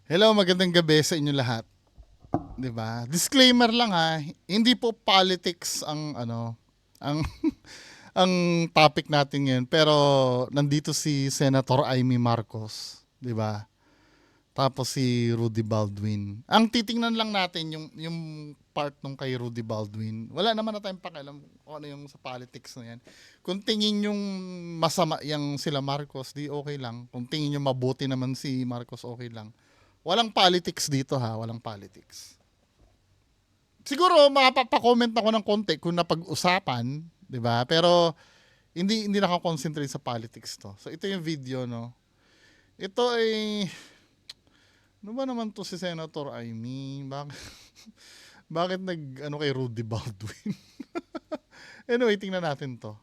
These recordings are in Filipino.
Hello, magandang gabi sa inyo lahat. 'Di ba? Disclaimer lang ha, hindi po politics ang ang ang topic natin ngayon, pero nandito si Senator Amy Marcos, 'di ba? Tapos si Rudy Baldwin. Ang titingnan lang natin yung part nung kay Rudy Baldwin. Wala naman na tayong pakialam kung ano yung sa politics na yan. Kung tingin yung masama yung sila Marcos, di okay lang. Kung tingin yung mabuti naman si Marcos, okay lang. Walang politics dito ha, walang politics. Siguro makapapa-comment ako ng konti kung napag-usapan, 'di ba? Pero hindi naka-concentrate sa politics to. So ito yung video, no. Ito ay ano ba naman to si Senator Amy? Bakit nag kay Rudy Baldwin? Anyway, tingnan natin to.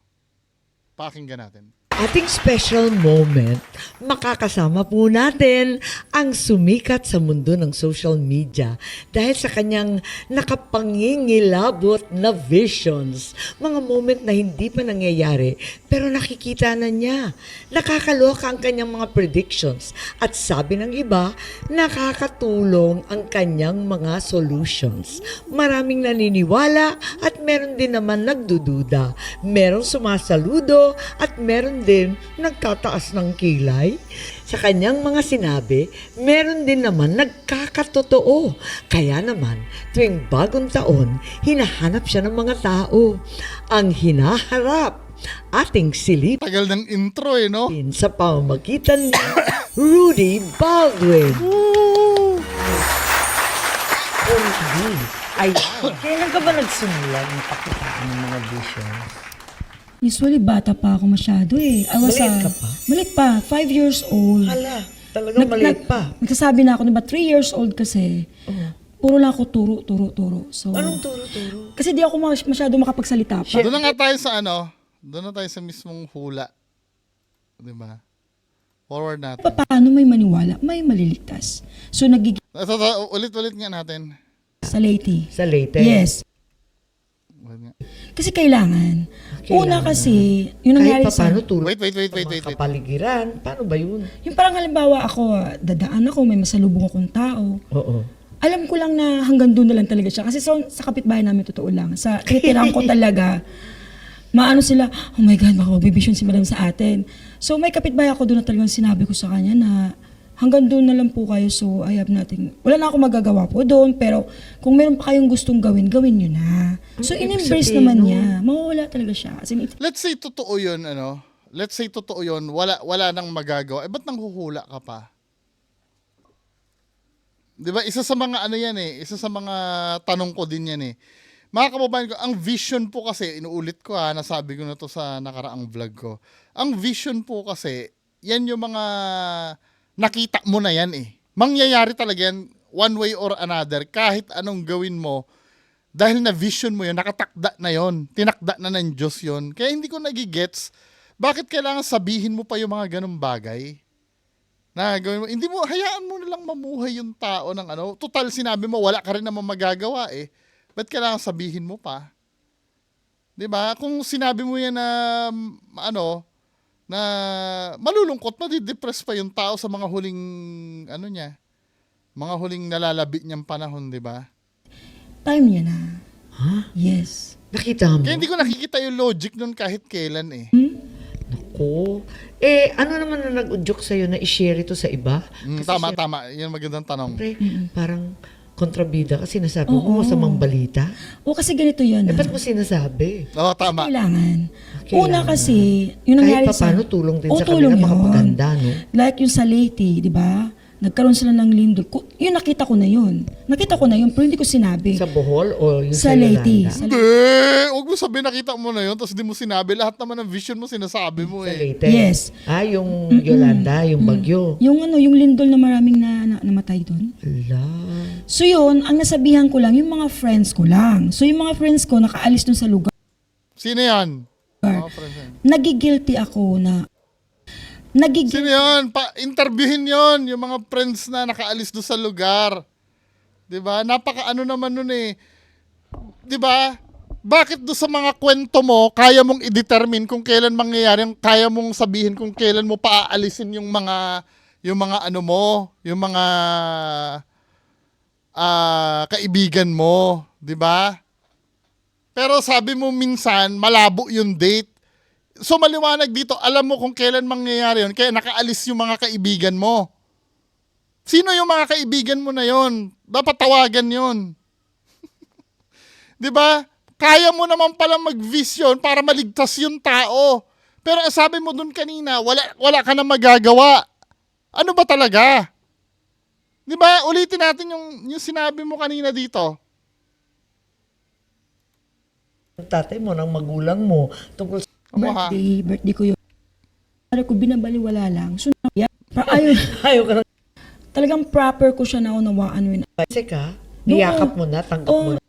Pakinggan natin. Ating special moment, makakasama po natin ang sumikat sa mundo ng social media dahil sa kanyang nakapangingilabot na visions. Mga moment na hindi pa nangyayari pero nakikita na niya. Nakakaloka ang kanyang mga predictions at sabi ng iba, nakakatulong ang kanyang mga solutions. Maraming naniniwala at meron din naman nagdududa. Merong sumasaludo at meron din nagtataas ng kilay. Sa kanyang mga sinabi, meron din naman nagkakatotoo. Kaya naman, tuwing bagong taon, hinahanap siya ng mga tao. Ang hinaharap, ating silipin Tagal ng intro no? sa pamamagitan ni Rudy Baldwin. Rudy, ayan. Kailan ka ba nagsimula ng pakitaan ng mga visions? Usually, bata pa ako masyado eh. Maliit ka pa? Maliit pa, 5 years old. Hala, talagang maliit pa. Nagsasabi na ako, diba, 3 years old kasi, puro lang ako turo. So, Anong turo-turo? kasi di ako masyado makapagsalita pa. Doon na nga tayo sa doon na tayo sa mismong hula. 'Di ba? Forward natin. Paano may maniwala, may maliligtas. So, nagiging Ulit-ulit nga natin. sa Leyte. Sa Leyte? Yes. Ulit nga. Kasi kailangan. Una Kailangan. kasi, yung Kahit nangyari pa paano sa... tulong Wait. mga kapaligiran. Paano ba yun? Yung parang halimbawa ako, dadaan ako, may masalubong akong tao. Oo. Alam ko lang na hanggang doon na lang talaga siya. Kasi sa kapitbahay namin, totoo lang. Sa titiran ko talaga, maano sila, oh my God, baka magbibisyon si madam sa atin. So may kapitbahay ako doon na talagang sinabi ko sa kanya na hanggang doon na lang po kayo. So I have nothing. Wala na ako magagawa po doon. Pero kung meron pa kayong gustong gawin, gawin nyo na. So Ang ibig in-embrace sabihin naman nun? niya. Mawawala talaga siya. As in, Let's say totoo 'yun, Let's say totoo 'yun, wala nang magagawa. Ba't nang huhula ka pa? 'Di ba? Isa sa mga yan isa sa mga tanong ko din yan eh. Mga kababayan ko, ang vision po kasi, inuulit ko nasabi ko na to sa nakaraang vlog ko. Ang vision po kasi, yan yung mga nakita mo na yan eh. Mangyayari talaga yan one way or another kahit anong gawin mo. Dahil na vision mo yun, nakatakda na yun. Tinakda na ng Diyos yun. Kaya hindi ko nagigets, bakit kailangan sabihin mo pa yung mga ganong bagay? Na gawin mo, hindi mo, hayaan mo na lang mamuhay yung tao ng Total, sinabi mo, wala ka rin naman magagawa eh. Ba't kailangan sabihin mo pa? 'Di ba? Kung sinabi mo yan na na malulungkot, madidepress pa yung tao sa mga huling mga huling nalalabit niyang panahon, 'di ba? time niya na. Ha? Yes. Nakita mo? Kaya hindi ko nakikita yung logic nun kahit kailan eh. Naku. Ano naman na nag-udyok sa'yo na i-share ito sa iba? Kasi Tama. Yan magandang tanong. syempre, parang kontrabida kasi sinasabi mo masamang balita. O kasi ganito yun. Ba't mo sinasabi? Oo, tama. Kailangan. Kailangan. Una kasi, yung nangyari Kahit pa paano, tulong din sa tulong kanila, yun. makapaganda, no? Like yung sa Leyte, di ba? Nagkaroon sila ng lindol. Yun, nakita ko na yun. Pero hindi ko sinabi. Sa Bohol o yung Sa sa Leyte. Yolanda? Hindi! Huwag mo sabihin nakita mo na yun tapos di mo sinabi. Lahat naman ng vision mo sinasabi mo Sa eh. Leyte? Yes. Yung Yolanda, yung Bagyo. Yung lindol na maraming namatay doon. Ala. So yun, ang nasabihan ko lang, yung mga friends ko lang. So yung mga friends ko, nakaalis dun sa lugar. Sino yan? Oh, friends yan. Nagigilty ako na, Sino yun? Interviewin yon yung mga friends na nakaalis doon sa lugar. 'Di ba? Napaka naman nun eh. 'Di ba? Bakit doon sa mga kwento mo, kaya mong i-determine kung kailan mangyayari, kaya mong sabihin kung kailan mo paaalisin yung mga yung mga ano mo, yung mga kaibigan mo, 'di ba? Pero sabi mo minsan malabo yung date. So maliwanag dito, alam mo kung kailan mangyayari yun, kaya nakaalis yung mga kaibigan mo. Sino yung mga kaibigan mo na yon? Dapat tawagan yon. 'Di ba? Kaya mo naman pala mag-vision para maligtas yung tao. Pero sabi mo dun kanina, wala ka na magagawa. Ano ba talaga? 'Di ba? Ulitin natin yung sinabi mo kanina dito. Ang tatay mo, ng magulang mo, tungkol sa Amo ha. Birthday ko yun. Para ko binabaliwala lang. So, ayun, ayaw ka na. talagang proper ko siya naunawaan. Kasi ka, niyakap mo na, tanggap mo na.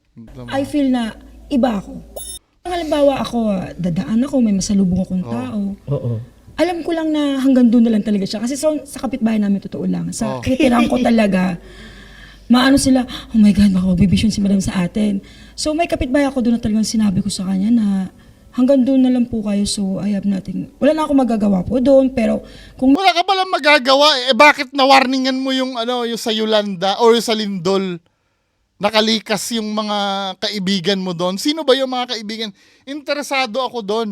I feel na iba ako. Halimbawa ako, dadaan ako, may masalubong akong tao. Oo. Alam ko lang na hanggang doon na lang talaga siya. Kasi sa kapitbahay namin, totoo lang. Sa kitirahan ko talaga, maano sila, oh my God, baka magbibisyon si madam sa atin. So may kapitbahay ako doon na talagang sinabi ko sa kanya na hanggang doon na lang po kayo. So I have nothing. Wala na ako magagawa po doon. Pero kung Wala ka palang magagawa eh. Bakit na-warningan mo yung yung sa Yolanda or sa Lindol? Nakalikas yung mga kaibigan mo doon. Sino ba yung mga kaibigan? Interesado ako doon.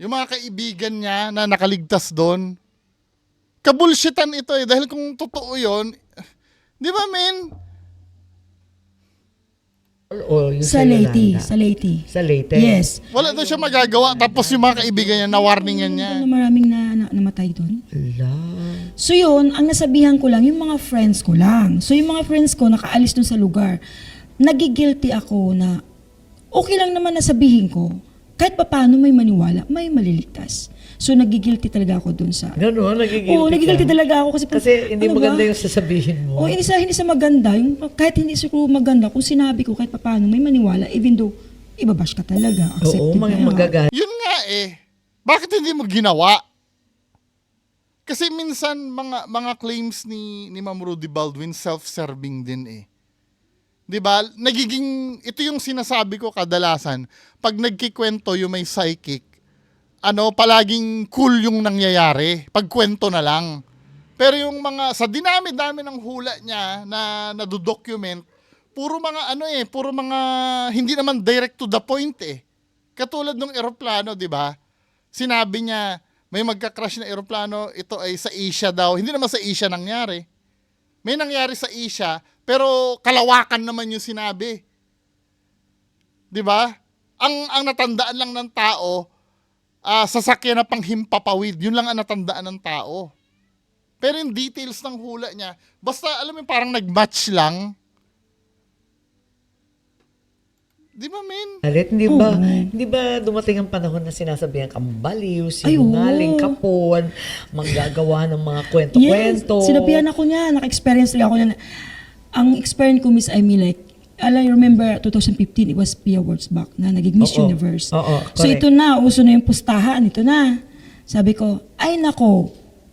Yung mga kaibigan niya na nakaligtas doon. Kabulshitan ito eh. Dahil kung totoo yun, di ba men? O, yung sa Leyte. Yolanda. Sa Leyte. Sa Leyte? Yes. Wala daw siya magagawa. Tapos yung mga kaibigan niya, na-warningan niya. Na maraming namatay doon. Ala. So yun, ang nasabihan ko lang, yung mga friends ko lang. So yung mga friends ko, nakaalis dun sa lugar. Nagigilty ako na okay lang naman na sabihin ko, kahit pa paano may maniwala, may maliligtas. So nagigilty talaga ako dun sa... Gano'n, nagigilty Oo, nagigilty ka. talaga ako kasi... Kasi hindi ano maganda ba? yung sasabihin mo. Oo, hindi sa maganda. Yung, kahit hindi siguro maganda, kung sinabi ko kahit pa paano may maniwala, even though ibabash ka talaga, Oo, accepted na yun. magagalit. Yun nga eh. Bakit hindi mo ginawa? Kasi minsan mga claims ni Ma'am Rudy Baldwin self-serving din eh. 'Di ba? Nagiging ito yung sinasabi ko kadalasan pag nagkikwento yung may psychic, palaging cool yung nangyayari. Pagkwento na lang. Pero yung mga sa dinami-dami ng hula niya na nado-document, puro mga hindi naman direct to the point eh. Katulad ng eroplano, 'di ba? Sinabi niya may magka-crash na eroplano, ito ay sa Asia daw. Hindi naman sa Asia nangyari. May nangyari sa Asia, pero kalawakan naman yung sinabi. 'Di ba? Ang natandaan lang ng tao, sasakyan na panghimpapawid. Yun lang ang natandaan ng tao. Pero yung details ng hula niya, basta alam mo parang nag-match lang. Di ba, men? Alit, hindi ba dumating ang panahon na sinasabihan kang baliw, sinungaling, oo. kapon, manggagawa ng mga Yes, kwento-kwento? sinabihan ako niya, naka-experience rin ako niya. Ang experience ko, Miss Amy, like, I remember 2015, it was Pia Awards back na naging Miss Oo. Universe. Oo, So correct. ito na, uso na yung pustahan, ito na. Sabi ko, ay nako,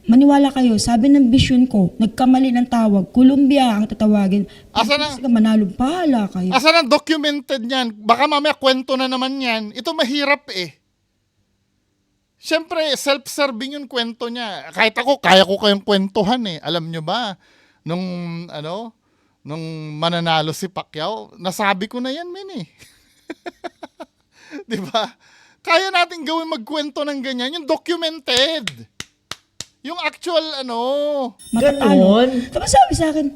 maniwala kayo, sabi ng vision ko, nagkamali ng tawag, Columbia ang tatawagin. Asa na? Kasi manalo, bahala kayo. Asan ang documented niyan? Baka mamaya kwento na naman yan. Ito mahirap eh. Siyempre, self-serving yung kwento niya. Kahit ako, kaya ko kayong kwentuhan eh. Alam nyo ba, nung mananalo si Pacquiao, nasabi ko na yan, men eh. Di ba? Kaya natin gawin magkwento ng ganyan. Yung documented. Yung actual, Matatalo. Ganon. Tapos sabi sa akin,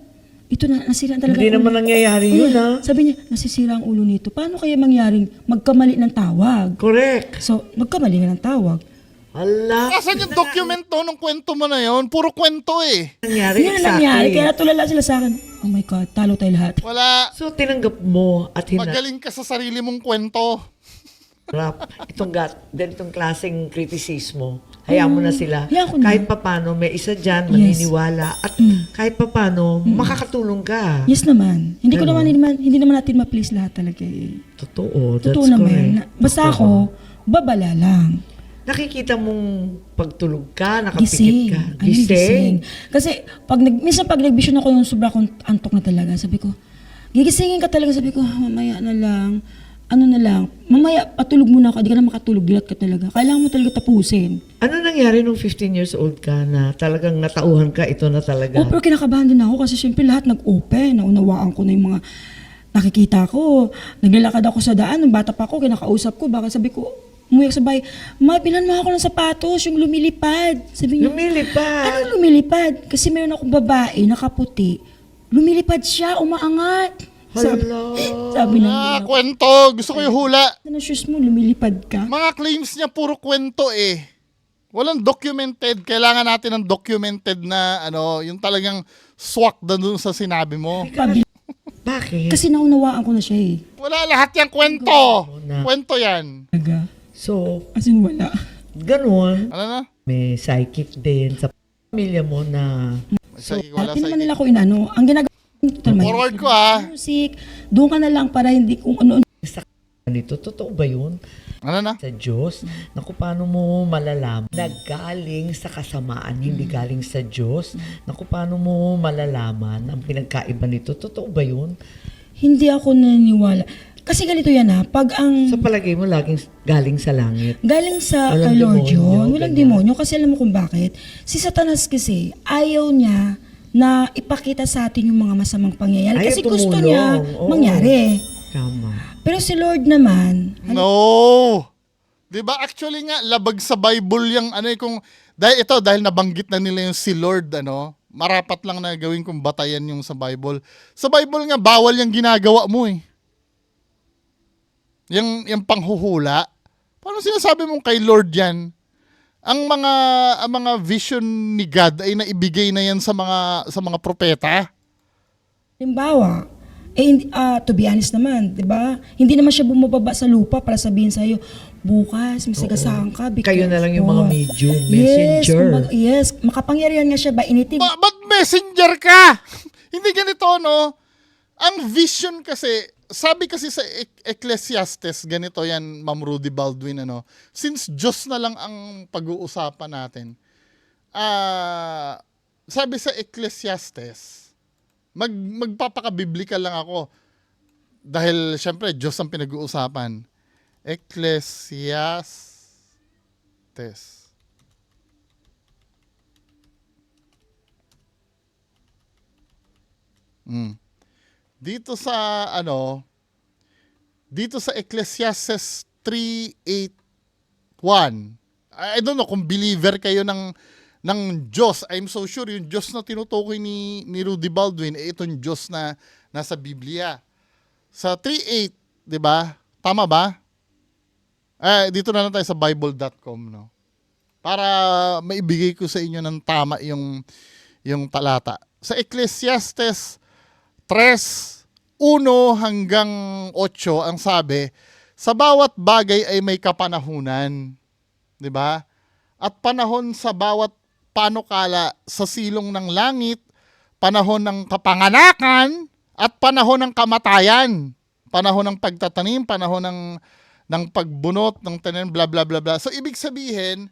ito na, nasira talaga. Hindi ang naman ulo. nangyayari Oo, yun, ha? Sabi niya, nasisira ang ulo nito. Paano kaya mangyaring magkamali ng tawag? Correct. So, magkamali nga ng tawag. Ala. Asan yung dokumento nung kwento mo na yon? Puro kwento eh. Nangyari Yan ang exactly. nangyari. Kaya natulala sila sa akin. Oh my God, talo tayo lahat. Wala. So, tinanggap mo at Magaling ka sa sarili mong kwento. hinarap ganitong klaseng kritisismo. Hayaan mo na sila. hayaan ko na. Kahit papano, may isa dyan, Yes. maniniwala. At kahit papano, makakatulong ka. Yes naman. Hindi naman natin ma-please lahat talaga eh. Totoo. That's Totoo naman. correct. Basta ako, babala lang. Nakikita mong pagtulog ka, nakapikit Gising. ka. Ano yung gising? Kasi minsan pag nag-vision ako yung sobra akong antok na talaga, sabi ko, gigisingin ka talaga, sabi ko, mamaya na lang. ano na lang, mamaya patulog muna ako, di ka na makatulog, dilat ka talaga. Kailangan mo talaga tapusin. Ano nangyari nung 15 years old ka na talagang natauhan ka, ito na talaga? Oh, pero kinakabahan din ako kasi syempre lahat nag-open. Naunawaan ko na yung mga nakikita ko. Naglalakad ako sa daan, nung bata pa ako, kinakausap ko, baka sabi ko, umuyak sa bahay, ma, bilan mo ako ng sapatos, yung lumilipad. Sabi niya, Lumilipad. anong lumilipad? Kasi meron akong babae, nakaputi. Lumilipad siya, umaangat. Hala. Sabi Ah, na, kwento. Gusto ko yung hula. ano shoes mo, lumilipad ka? Mga claims niya puro kwento eh. Walang documented. Kailangan natin ng documented na ano, yung talagang swak doon sa sinabi mo. Pabil- Bakit? kasi naunawaan ko na siya eh. Wala lahat yung kwento. Na. Kwento yan. Talaga. So, As in, wala. ganun. Ano na? May psychic din sa pamilya mo na Wala Hindi naman sa nila ko inano. Ang ginagawa Forward ko ah. music, doon ka na lang para hindi kung ano. sa nito. Totoo ba yun? Ano na? Sa Diyos? Naku, paano mo malalaman na galing sa kasamaan, hindi galing sa Diyos? Naku, paano mo malalaman ang pinagkaiba nito? Totoo ba yun? Hindi ako naniniwala. Kasi ganito yan ha, pag ang Sa palagay mo, laging galing sa langit. galing sa Walang kay Lord demonyo, yun, walang ganyan. demonyo, kasi alam mo kung bakit. Si Satanas kasi, ayaw niya na ipakita sa atin yung mga masamang pangyayari. Ayaw Kasi gusto tumulong. niya Oo. mangyari. Tama. Pero si Lord naman, No. 'Di ba actually nga labag sa Bible yung ano eh, kung dahil nabanggit na nila yung si Lord ano, marapat lang na gawin kong batayan yung sa Bible. Sa Bible nga bawal yung ginagawa mo eh. Yung panghuhula. Paano sinasabi mong kay Lord yan? Ang mga vision ni God ay naibigay na yan sa mga propeta. halimbawa, to be honest naman, di ba? Hindi naman siya bumababa sa lupa para sabihin sa'yo, bukas, may sagasaan ka. be Kayo na lang yung careful." mga medium, Yes, messenger. yes, makapangyarihan nga siya ba anything. Ba't messenger ka? Hindi ganito, no? Ang vision kasi, sabi kasi sa Ecclesiastes, ganito yan, Ma'am Rudy Baldwin, ano? Since Diyos na lang ang pag-uusapan natin, sabi sa Ecclesiastes, magpapaka-biblical lang ako. Dahil, syempre, Diyos ang pinag-uusapan. Ecclesiastes. Dito sa dito sa Ecclesiastes 3:8:1. I don't know kung believer kayo ng Diyos. I'm so sure yung Diyos na tinutukoy ni Rudy Baldwin itong Diyos na nasa Biblia. Sa 3:8, 'di ba? Tama ba? Dito na lang tayo sa bible.com, no. Para maibigay ko sa inyo ng tama yung talata. Sa Ecclesiastes 3:1-8 ang sabi, sa bawat bagay ay may kapanahunan, 'di ba? At panahon sa bawat panukala sa silong ng langit, panahon ng kapanganakan at panahon ng kamatayan, panahon ng pagtatanim, panahon ng pagbunot ng tanim, bla bla bla bla. So ibig sabihin,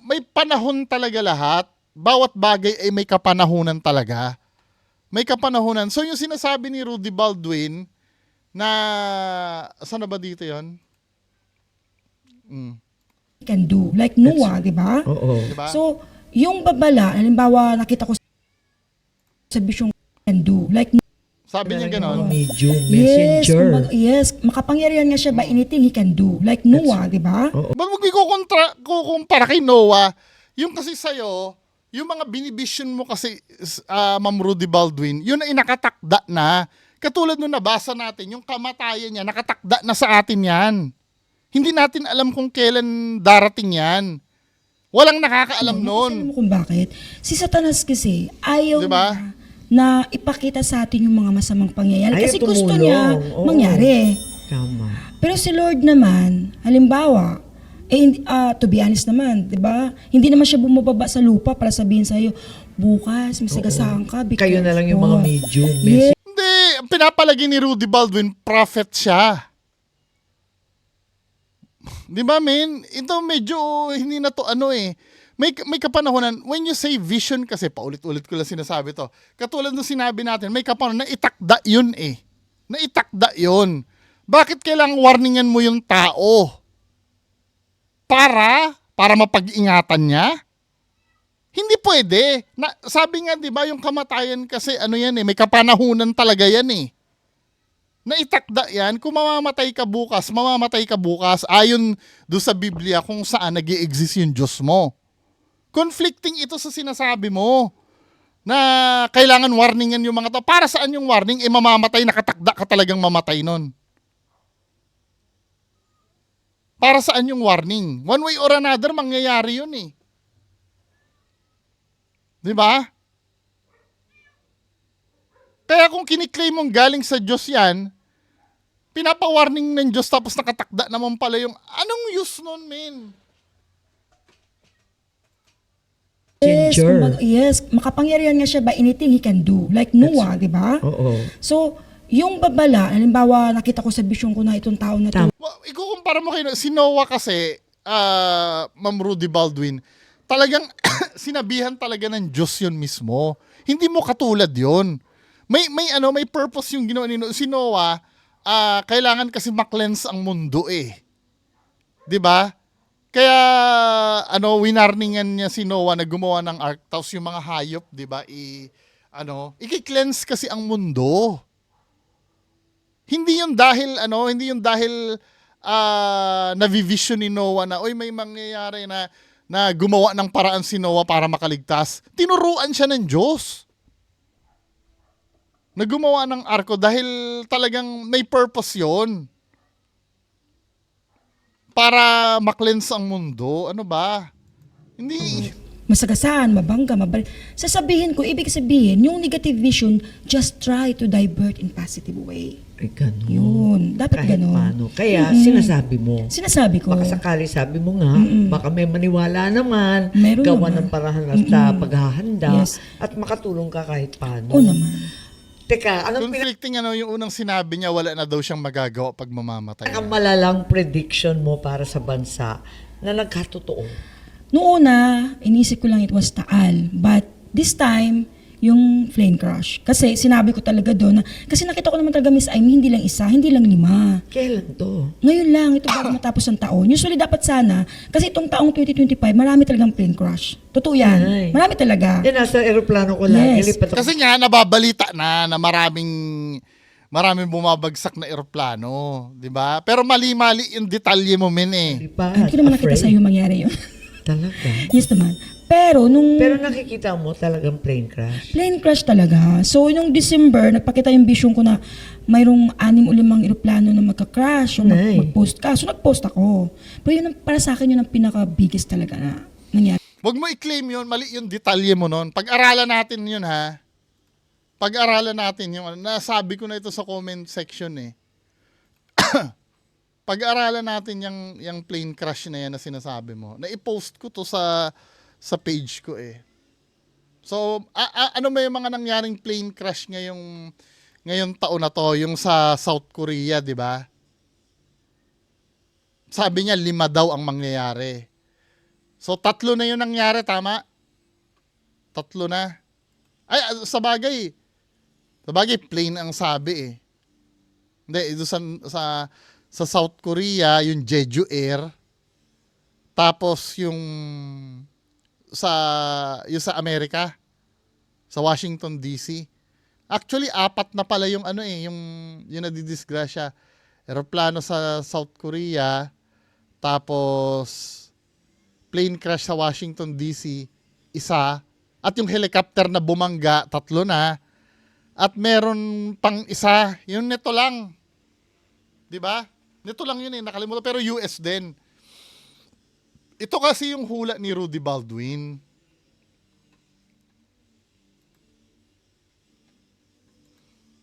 may panahon talaga lahat. Bawat bagay ay may kapanahunan talaga. May kapanahunan. So yung sinasabi ni Rudy Baldwin na saan na ba dito 'yon? Can do. Like Noah, di ba? Oo. Diba? So, yung babala, halimbawa, nakita ko sa vision can do. Like Sabi niya Mga ganon. medium, yes, messenger. yes, makapangyarihan nga siya by anything he can do. Like Noah, di ba? Ba't mo kukumpara kay Noah? Yung kasi sa'yo, yung mga binivision mo kasi, Ma'am Rudy Baldwin, yun ay nakatakda na. Katulad nung nabasa natin, yung kamatayan niya, nakatakda na sa atin yan. Hindi natin alam kung kailan darating yan. Walang nakakaalam nun. Alam mo kung bakit? Si Satanas kasi, ayaw Diba? niya na ipakita sa atin yung mga masamang pangyayari. Ayaw Kasi gusto tumulong. niya Oo. mangyari. Tama. Pero si Lord naman, halimbawa, to be honest naman, di ba? Hindi naman siya bumababa sa lupa para sabihin sa'yo, bukas, may sagasaan ka. be Kayo na lang yung careful." mga medium, Yes. Hindi, pinapalagi ni Rudy Baldwin, prophet siya. Di ba, men? Ito medyo hindi na to may kapanahonan. When you say vision kasi, paulit-ulit ko lang sinasabi to. Katulad ng sinabi natin, may kapanahonan, naitakda yun eh. Naitakda yun. Bakit kailangang warningan mo yung tao? Para mapag-ingatan niya? Hindi pwede. Sabi nga 'di ba yung kamatayan kasi ano yan may kapanahunan talaga yan Naitakda yan, kung mamamatay ka bukas, mamamatay ka bukas ayon do sa Biblia kung saan nag-i-exist yung Diyos mo. Conflicting ito sa sinasabi mo na kailangan warningan yung mga tao. Para saan yung warning? Mamamatay, nakatakda ka talagang mamatay nun. Para saan yung warning? One way or another, mangyayari yun Di ba? Kaya kung kiniklaim mong galing sa Diyos yan, pinapawarning ng Diyos tapos nakatakda naman pala yung, anong use nun, men? Yes, makapangyarihan nga siya by anything he can do. Like Noah, di ba? Oo. So, yung babala, halimbawa nakita ko sa vision ko na itong tao na to, Ikukumpara mo kayo, si Noah kasi, Ma'am Rudy Baldwin, talagang sinabihan talaga ng Diyos yun mismo. Hindi mo katulad yun. May purpose yung ginawa ni Noah. Si Noah, kailangan kasi ma-cleanse ang mundo 'Di ba? Kaya winarningan niya si Noah na gumawa ng ark tapos yung mga hayop, 'di ba? I-cleanse kasi ang mundo. Hindi yun dahil navivision ni Noah na may mangyayari na gumawa ng paraan si Noah para makaligtas. Tinuruan siya ng Diyos na gumawa ng arko dahil talagang may purpose yon para ma-cleanse ang mundo. Ano ba? Hindi. masagasaan, mabangga, sasabihin ko, ibig sabihin, yung negative vision, just try to divert in positive way. Ay, ganun. Yun, dapat Kahit ganun. paano. Kaya sinasabi mo. Sinasabi ko. Baka sakali sabi mo nga, baka may maniwala naman, Meron gawa naman. ng parahan sa paghahanda, Yes. at makatulong ka kahit paano. Oo naman. Teka, anong Conflicting yung unang sinabi niya, wala na daw siyang magagawa pag mamamatay. pinakamalalang prediction mo para sa bansa na nagkatotoo? Noong una, inisip ko lang it was Taal. But this time, yung plane crash. Kasi sinabi ko talaga doon, kasi nakita ko naman talaga Miss Amy, hindi lang isa, hindi lang 5. Kailan to? Ngayon lang, ito bago matapos ang taon. Usually dapat sana, kasi itong taong 2025, marami talagang plane crash. Totoo yan. Ay. Marami talaga. Yan, nasa aeroplano ko lang. Yes. Ilipat ako. Kasi nga, nababalita na maraming bumabagsak na eroplano. Di ba? Pero mali-mali yung detalye mo, men Lipat. Hindi ko naman nakita Afraid. sa'yo mangyari yun. Talaga. Yes naman. Pero nung Pero nakikita mo talagang plane crash. plane crash talaga. So, yung December, nagpakita yung vision ko na mayroong 6 o 5 eroplano na magka-crash o Nay. mag-post ka. So, nag-post ako. Pero yun, para sa akin, yun ang pinaka-biggest talaga na nangyari. Huwag mo i-claim yun, mali yung detalye mo nun. Pag-aralan natin yun, ha? Pag-aralan natin yung, nasabi ko na ito sa comment section Pag-aralan natin yung plane crash na yan na sinasabi mo. Na-i-post ko to sa page ko So, ano may mga nangyaring plane crash ngayong taon na to, yung sa South Korea, di ba? Sabi niya, 5 daw ang mangyayari. So, 3 na yun nangyari, tama? 3 na. Ay, sa bagay, plane ang sabi Hindi, ito sa South Korea, yung Jeju Air. Tapos yung sa Amerika, sa Washington DC. Actually, 4 na pala yung yung nadidisgrasya. Eroplano sa South Korea, tapos plane crash sa Washington DC, 1, at yung helicopter na bumangga, 3 na. At meron pang isa, yung neto lang. 'Di ba? Neto lang yun nakalimutan, pero US din. Ito kasi yung hula ni Rudy Baldwin.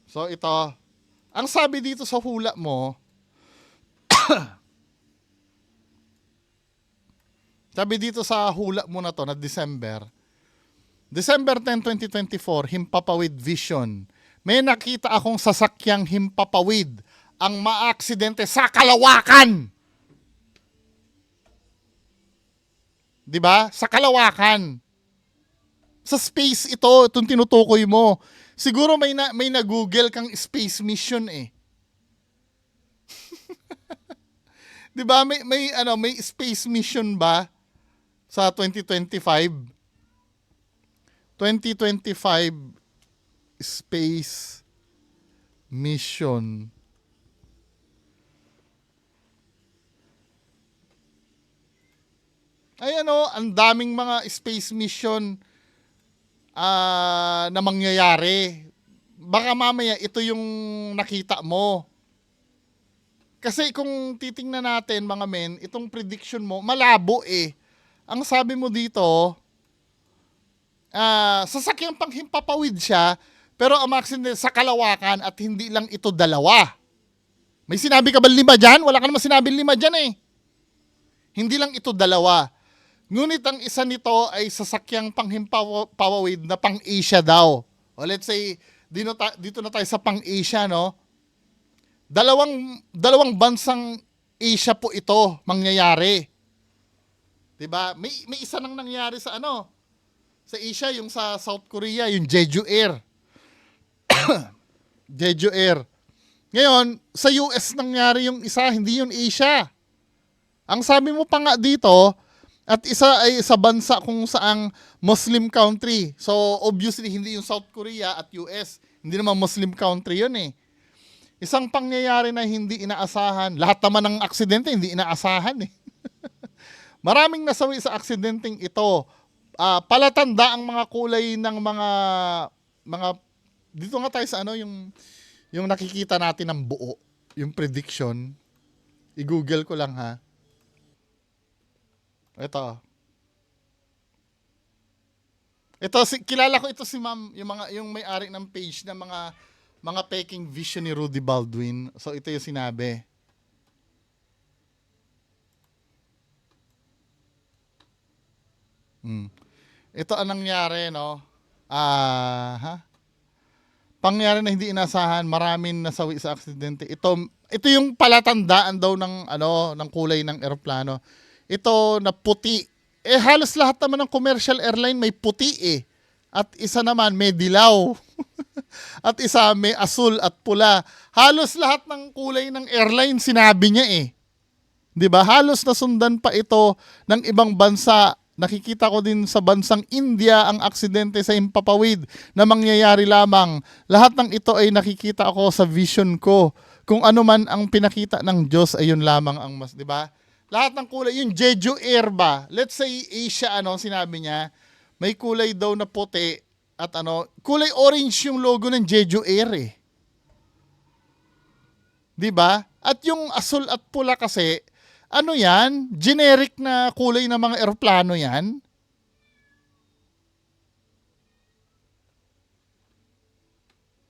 So ito, ang sabi dito sa hula mo, sabi dito sa hula mo na to na December 10, 2024, himpapawid vision. May nakita akong sasakyang himpapawid ang maaksidente sa kalawakan. 'Di ba? Sa kalawakan. Sa space itong tinutukoy mo. Siguro may na-Google kang space mission 'Di ba may space mission ba sa 2025? 2025 space mission. Ay ang daming mga space mission na mangyayari. Baka mamaya ito yung nakita mo. Kasi kung titingnan natin mga men, itong prediction mo, malabo eh. Ang sabi mo dito, sasakyang panghimpapawid siya, pero ang accident sa kalawakan at hindi lang ito dalawa. May sinabi ka ba 5 dyan? Wala ka naman sinabi 5 dyan eh. Hindi lang ito dalawa. Ngunit ang isa nito ay sasakyang panghimpapawid na pang-Asia daw. O let's say, dito na tayo sa pang-Asia, no? Dalawang bansang Asia po ito mangyayari. 'Di ba? May isa nang nangyari sa sa Asia, yung sa South Korea, yung Jeju Air. Jeju Air. Ngayon, sa US nangyari yung isa, hindi yung Asia. Ang sabi mo pa nga dito, at isa ay sa bansa kung saang Muslim country. So, obviously, hindi yung South Korea at US. Hindi naman Muslim country yun eh. Isang pangyayari na hindi inaasahan. Lahat naman ng aksidente, hindi inaasahan eh. Maraming nasawi sa aksidenteng ito. Palatanda ang mga kulay ng mga dito nga tayo sa yung nakikita natin ng buo, yung prediction. I-google ko lang ha. Ito, kilala ko ito si Ma'am, yung may-ari ng page na mga peking vision ni Rudy Baldwin. So ito yung sinabi. Ito ang nangyari, no? Pangyari na hindi inasahan, maraming nasawi sa aksidente. Ito yung palatandaan daw ng kulay ng eroplano. Ito na puti. Halos lahat naman ng commercial airline may puti eh. At isa naman may dilaw. At isa may asul at pula. Halos lahat ng kulay ng airline sinabi niya eh. 'Di ba? Halos nasundan pa ito ng ibang bansa. Nakikita ko din sa bansang India ang aksidente sa himpapawid na mangyayari lamang. Lahat ng ito ay nakikita ako sa vision ko. Kung ano man ang pinakita ng Diyos, ayun lamang ang mas, 'di ba? Lahat ng kulay, yung Jeju Air ba? Let's say Asia, sinabi niya, may kulay daw na puti at kulay orange yung logo ng Jeju Air eh. 'Di ba? At yung asul at pula kasi, yan? Generic na kulay ng mga eroplano yan?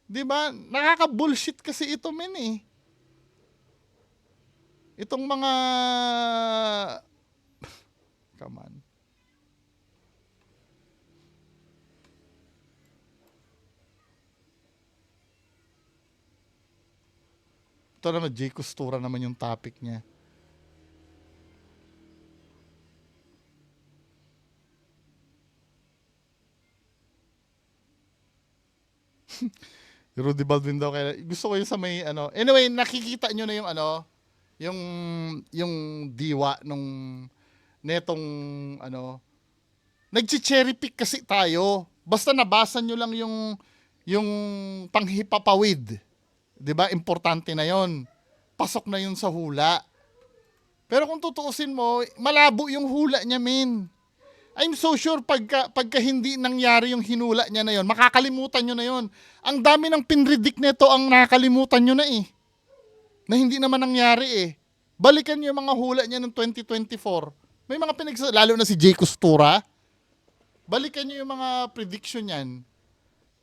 Diba? Nakaka-bullshit kasi ito, men eh. Itong mga... Come on. Ito naman, J. Costura naman yung topic niya. Rudy Baldwin daw kaya gusto ko yung sa may Anyway, nakikita nyo na yung diwa netong nagche-cherry pick kasi tayo. Basta nabasa nyo lang yung panghipapawid. 'Di ba? Importante na 'yon. Pasok na 'yun sa hula. Pero kung tutuusin mo, malabo yung hula niya, men. I'm so sure pagka hindi nangyari yung hinula niya na yon, makakalimutan nyo na yon. Ang dami ng pinredict nito ang nakakalimutan nyo na eh. Na hindi naman nangyari eh. Balikan nyo yung mga hula niya ng 2024. May mga lalo na si J. Costura. Balikan nyo yung mga prediction niyan.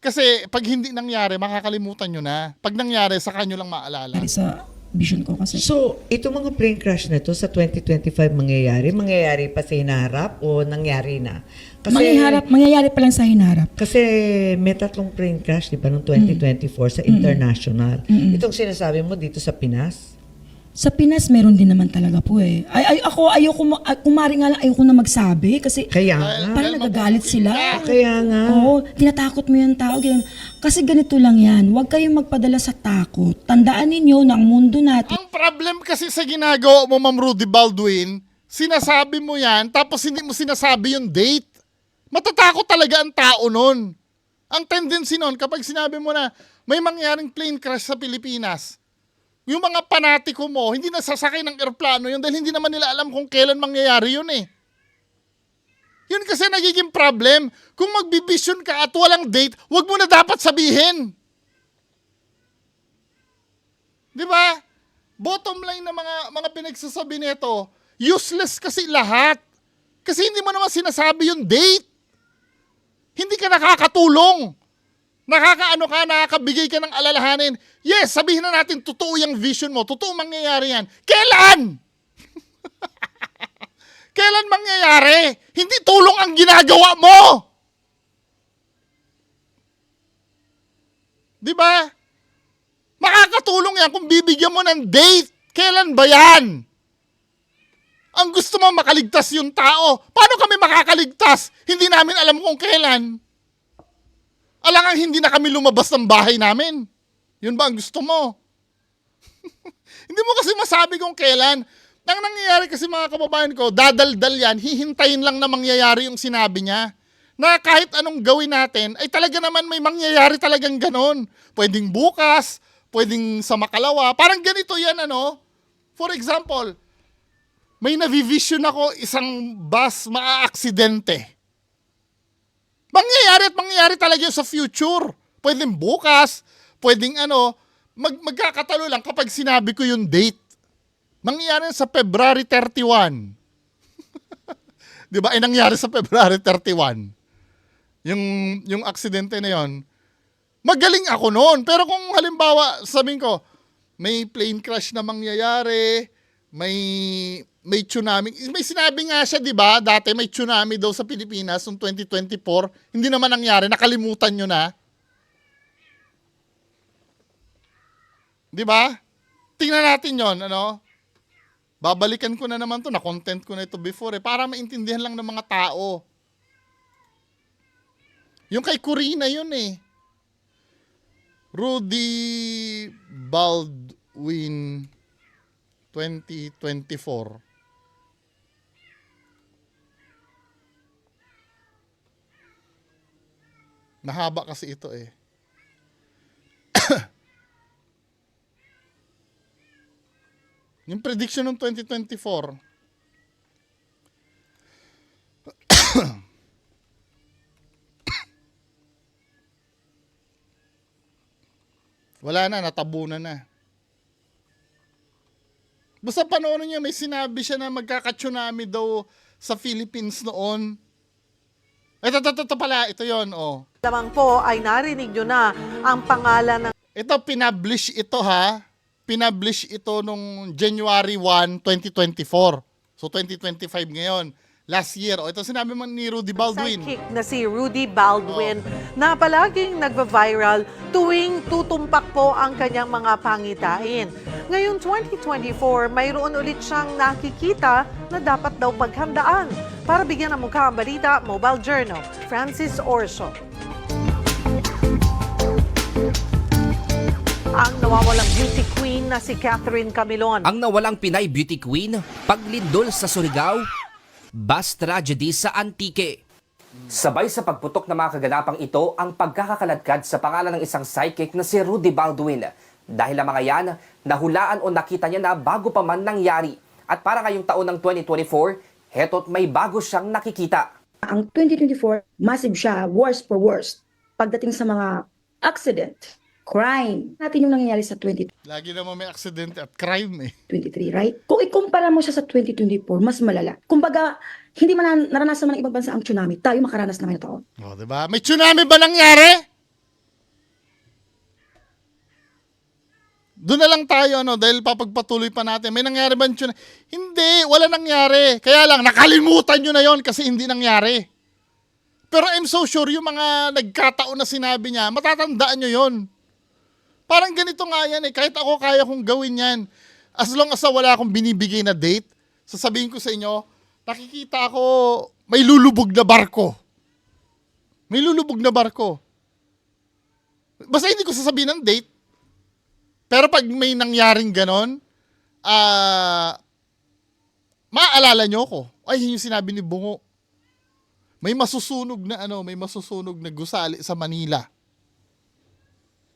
Kasi pag hindi nangyari, makakalimutan nyo na. Pag nangyari, saka nyo lang maalala. Sa vision ko kasi. So, ito mga plane crash na to sa 2025 mangyayari pa sa hinaharap o nangyari na? Kasi, mangyayari pa lang sa hinaharap. Kasi may 3 plane crash, di ba, noong 2024 sa international. Itong sinasabi mo dito sa Pinas? Sa Pinas, meron din naman talaga po eh. Ako, kumari nga lang, ayoko na magsabi kasi Kaya nga. parang nagagalit sila. Kaya nga. Oo, tinatakot mo yung tao. Ganyan. Kasi ganito lang yan, huwag kayong magpadala sa takot. Tandaan ninyo na ang mundo natin, Ang problem kasi sa ginagawa mo, Ma'am Rudy Baldwin, sinasabi mo yan, tapos hindi mo sinasabi yung date. Matatakot talaga ang tao nun. Ang tendency nun, kapag sinabi mo na may mangyaring plane crash sa Pilipinas, yung mga panatiko mo, hindi na sasakay ng eroplano yun dahil hindi naman nila alam kung kailan mangyayari yun eh. Yun kasi nagiging problem. Kung magbibisyon ka at walang date, wag mo na dapat sabihin. Di ba? Bottom line na mga pinagsasabi nito, useless kasi lahat. Kasi hindi mo naman sinasabi yung date. Hindi ka nakakatulong. Nakakabigay ka ng alalahanin. Yes, sabihin na natin, totoo yung vision mo, totoo mangyayari yan. Kailan? Kailan mangyayari? Hindi tulong ang ginagawa mo. Di ba? Makakatulong yan kung bibigyan mo ng date. Kailan ba yan? Ang gusto mo makaligtas yung tao. Paano kami makakaligtas? Hindi namin alam kung kailan. Alangang hindi na kami lumabas ng bahay namin. Yun ba ang gusto mo? Hindi mo kasi masabi kung kailan. Ang nangyayari kasi mga kababayan ko, dadaldal yan, hihintayin lang na mangyayari yung sinabi niya. Na kahit anong gawin natin, ay talaga naman may mangyayari talagang ganon. Pwedeng bukas, pwedeng sa makalawa. Parang ganito yan, ano? For example, may navivision ako isang bus maaaksidente. Mangyayari at mangyayari talaga yun sa future. Pwedeng bukas, pwedeng magkakatalo lang kapag sinabi ko yung date. Mangyayari sa February 31. Di ba? Ay nangyari sa February 31. Yung aksidente na yon. Magaling ako noon. Pero kung halimbawa, sabihin ko, may plane crash na mangyayari, may tsunami. May sinabi nga siya, di ba? Dati may tsunami daw sa Pilipinas noong 2024. Hindi naman nangyari. Nakalimutan nyo na. Di ba? Tingnan natin yon, ano? Babalikan ko na naman to. Na-content ko na ito before para maintindihan lang ng mga tao. Yung kay Corina yun eh. Rudy Baldwin 2024. Mahaba kasi ito eh. Yung prediction ng 2024. Wala na, natabunan na. Basta panoorin niyo, may sinabi siya na magkaka-tsunami daw sa Philippines noon. Ito pala, ito yon oh. Lamang po ay narinig nyo na ang pangalan ng Ito, pinablish ito ha. Pinablish ito nung January 1, 2024. So, 2025 ngayon. Last year. O, ito sinabi mo ni Rudy Baldwin. psychic na si Rudy Baldwin na palaging nagva-viral tuwing tutumpak po ang kanyang mga pangitain. Ngayon 2024, mayroon ulit siyang nakikita na dapat daw paghandaan. Para bigyan ng mukha ang balita, Mobile Journal, Francis Orso. Ang nawawalang beauty queen na si Catherine Camilon. Ang nawalang Pinay beauty queen, paglindol sa Surigao, bus tragedy sa Antique. Sabay sa pagputok ng mga kaganapang ito ang pagkakakaladkad sa pangalan ng isang psychic na si Rudy Baldwin. Dahil ang mga yan, nahulaan o nakita niya na bago pa man nangyari. At para ngayong taon ng 2024, heto't may bago siyang nakikita. Ang 2024, massive siya, worst for worst. Pagdating sa mga accident, crime, natin yung nangyayari sa 2023, Lagi naman may aksidente at crime eh. right? Kung ikumpara mo siya sa 2024, mas malala. Kumbaga, hindi man naranasan man ng ibang bansa ang tsunami, tayo makaranas naman ito. O, diba? May tsunami ba nangyari? Doon na lang tayo, dahil papagpatuloy pa natin. May nangyari ba tsunami? Hindi, wala nangyari. Kaya lang, nakalimutan nyo na yon kasi hindi nangyari. Pero I'm so sure, yung mga nagkataon na sinabi niya, matatandaan nyo yon. Parang ganito nga yan eh. Kahit ako kaya kong gawin yan. As long as wala akong binibigay na date, sasabihin ko sa inyo, nakikita ako may lulubog na barko. May lulubog na barko. Basta hindi ko sasabihin ng date. Pero pag may nangyaring ganon, maaalala nyo ko. Ay, yun yung sinabi ni Bungo. May masusunog na gusali sa Manila.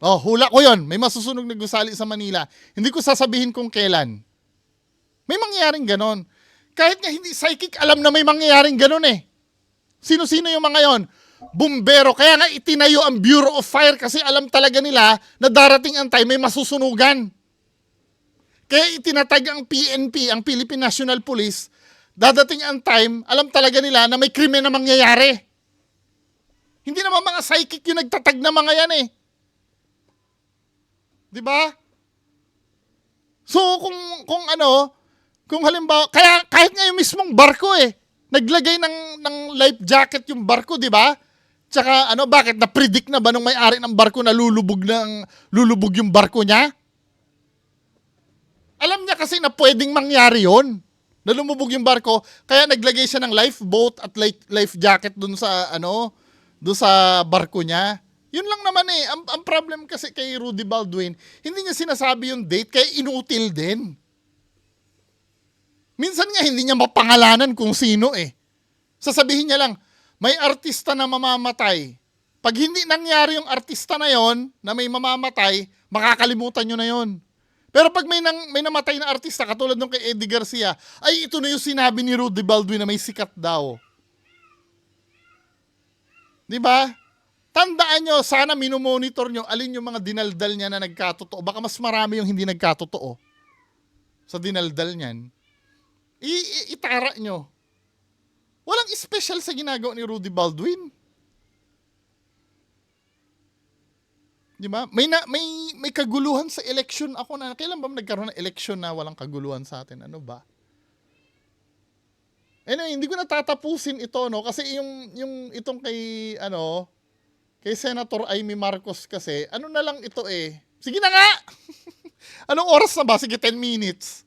Oh, hula ko yun. May masusunog na gusali sa Manila. Hindi ko sasabihin kung kailan. May mangyayaring ganon. Kahit nga hindi psychic, alam na may mangyayaring ganon eh. Sino-sino yung mga yon? Bumbero. Kaya nga itinayo ang Bureau of Fire kasi alam talaga nila na darating ang time may masusunugan. Kaya itinatag ang PNP, ang Philippine National Police, dadating ang time, alam talaga nila na may krimen na mangyayari. Hindi naman mga psychic yung nagtatag na mga yan eh. Di ba? So kung halimbawa, kaya kahit nga yung mismong barko eh, naglagay ng life jacket yung barko, di ba? Tsaka bakit na-predict na ba nung may-ari ng barko na lulubog yung barko niya? Alam niya kasi na pwedeng mangyari yon, na lumubog yung barko, kaya naglagay siya ng lifeboat at life jacket dun sa barko niya. Yun lang naman eh. Ang problem kasi kay Rudy Baldwin, hindi niya sinasabi yung date, kaya inutil din. Minsan nga hindi niya mapangalanan kung sino eh. Sasabihin niya lang, may artista na mamamatay. Pag hindi nangyari yung artista na yon na may mamamatay, makakalimutan nyo na yon. Pero pag may namatay na artista, katulad nung kay Eddie Garcia, ay ito na yung sinabi ni Rudy Baldwin na may sikat daw. Di ba? Tandaan nyo, sana minomonitor nyo alin yung mga dinaldal niya na nagkatotoo. Baka mas marami yung hindi nagkatotoo sa dinaldal niyan. Itara nyo. Walang special sa ginagawa ni Rudy Baldwin. Di ba? May kaguluhan sa election ako na. Kailan ba nagkaroon ng election na walang kaguluhan sa atin? Ano ba? Anyway, hindi ko natatapusin ito, no? Kasi yung itong kay Senator Amy Marcos kasi, na lang ito eh. Sige na nga! Anong oras na ba? Sige, 10 minutes.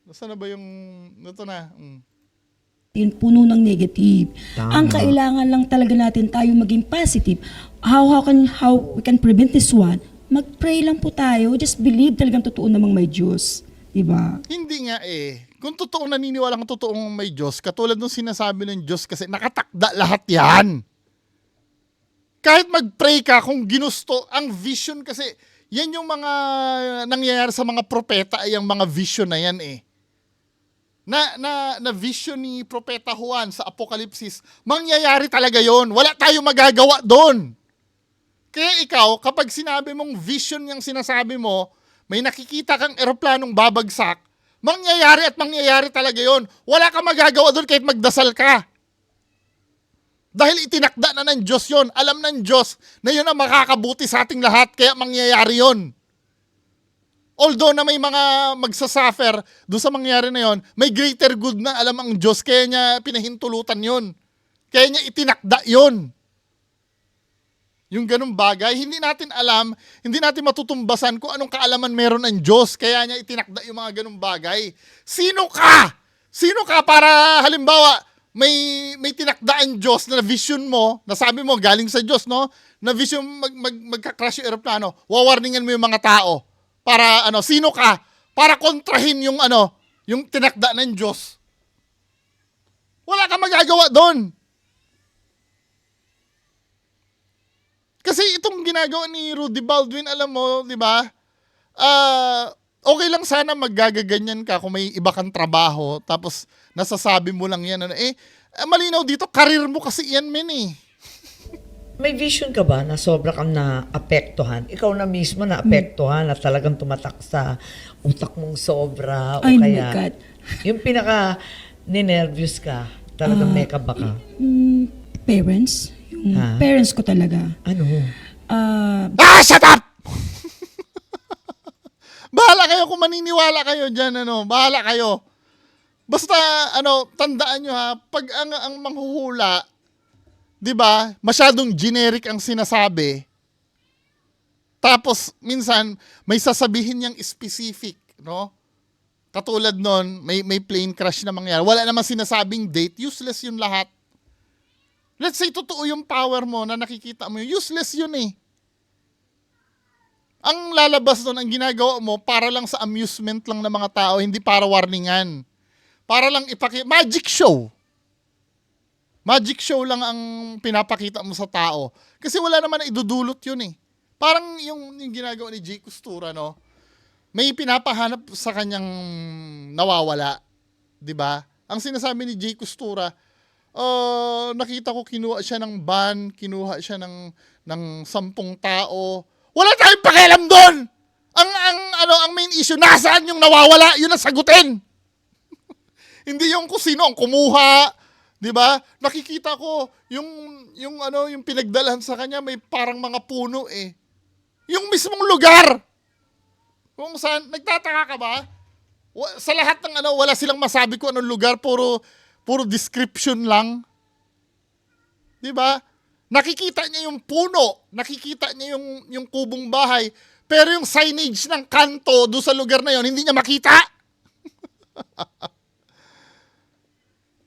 Nasaan na ba yung, ito na. Yung puno ng negative. Tama. Ang kailangan lang talaga natin tayo maging positive. How we can prevent this one? Mag-pray lang po tayo. Just believe talagang totoo namang may Diyos. Diba? Hindi nga eh. Kung totoo naniniwala kang totoong may Diyos, katulad nung sinasabi ng Diyos kasi nakatakda lahat yan. Kahit mag-pray ka kung ginusto, ang vision kasi, yan yung mga nangyayari sa mga propeta ay ang mga vision na yan eh. Na vision ni Propeta Juan sa Apokalipsis, mangyayari talaga yon. Wala tayong magagawa doon. Kaya ikaw, kapag sinabi mong vision yung sinasabi mo, may nakikita kang eroplanong babagsak, mangyayari at mangyayari talaga yon. Wala kang magagawa doon kahit magdasal ka. Dahil itinakda na ng Diyos yon. Alam ng Diyos na yun ang makakabuti sa ating lahat, kaya mangyayari yon. Although na may mga magsasuffer doon sa mangyayari na yon, may greater good na alam ang Diyos, kaya niya pinahintulutan yon. Kaya niya itinakda yon. Yung ganung bagay, hindi natin alam, hindi natin matutumbasan kung anong kaalaman meron ng Diyos, kaya niya itinakda yung mga ganung bagay. Sino ka? Sino ka para halimbawa, may tinakda ang Diyos na vision mo, na sabi mo galing sa Diyos, no? Na vision magka-crash yung aeroplano, wawarningan mo yung mga tao. Para sino ka? Para kontrahin yung yung tinakda ng Diyos. Wala kang magagawa doon. Kasi itong ginagawa ni Rudy Baldwin, alam mo, di ba? Okay lang sana maggagaganyan ka kung may iba kang trabaho, tapos nasasabi mo lang yan. Malinaw dito, karir mo kasi yan, men eh. May vision ka ba na sobra kang naapektuhan? Ikaw na mismo naapektuhan at talagang tumatak sa utak mong sobra o Ay, my kaya God. yung pinaka ninervyos ka, talagang meka ba ka? Parents. Yung Ha? parents ko talaga. Ano? Shut up! Bahala kayo kung maniniwala kayo dyan, bahala kayo. Basta, tandaan nyo ha, pag ang manghuhula, di ba, masyadong generic ang sinasabi, Tapos, minsan, may sasabihin niyang specific, no? Katulad nun, may plane crash na mangyari. Wala naman sinasabing date, useless yun lahat. Let's say, totoo yung power mo na nakikita mo yun, useless yun eh. Ang lalabas doon, ang ginagawa mo, para lang sa amusement lang ng mga tao, hindi para warningan. Para lang magic show. Magic show lang ang pinapakita mo sa tao. Kasi wala naman na idudulot yun eh. Parang yung ginagawa ni Jay Costura, no? May pinapahanap sa kanyang nawawala. 'Di ba? Ang sinasabi ni Jay Costura, nakita ko kinuha siya ng van, kinuha siya ng 10 tao. Wala tayong pakialam doon. Ang main issue, nasaan yung nawawala? Yun ang sagutin. Hindi yung kung sino ang kumuha, 'di ba? Nakikita ko yung pinagdalhan sa kanya may parang mga puno eh. Yung mismong lugar. Kung saan nagtataka ka ba? Sa lahat ng wala silang masabi kung anong lugar, puro description lang. 'Di ba? Nakikita niya yung puno, nakikita niya yung kubong bahay, pero yung signage ng kanto doon sa lugar na yon hindi niya makita.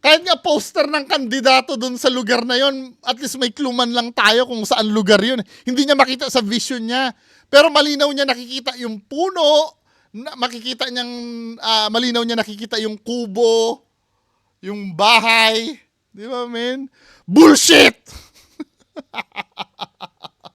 Kahit nga poster ng kandidato doon sa lugar na yon, at least may clue lang tayo kung saan lugar yun. Hindi niya makita sa vision niya. Pero malinaw niya nakikita yung puno, malinaw niya nakikita yung kubo, yung bahay. Di ba, men? Bullshit!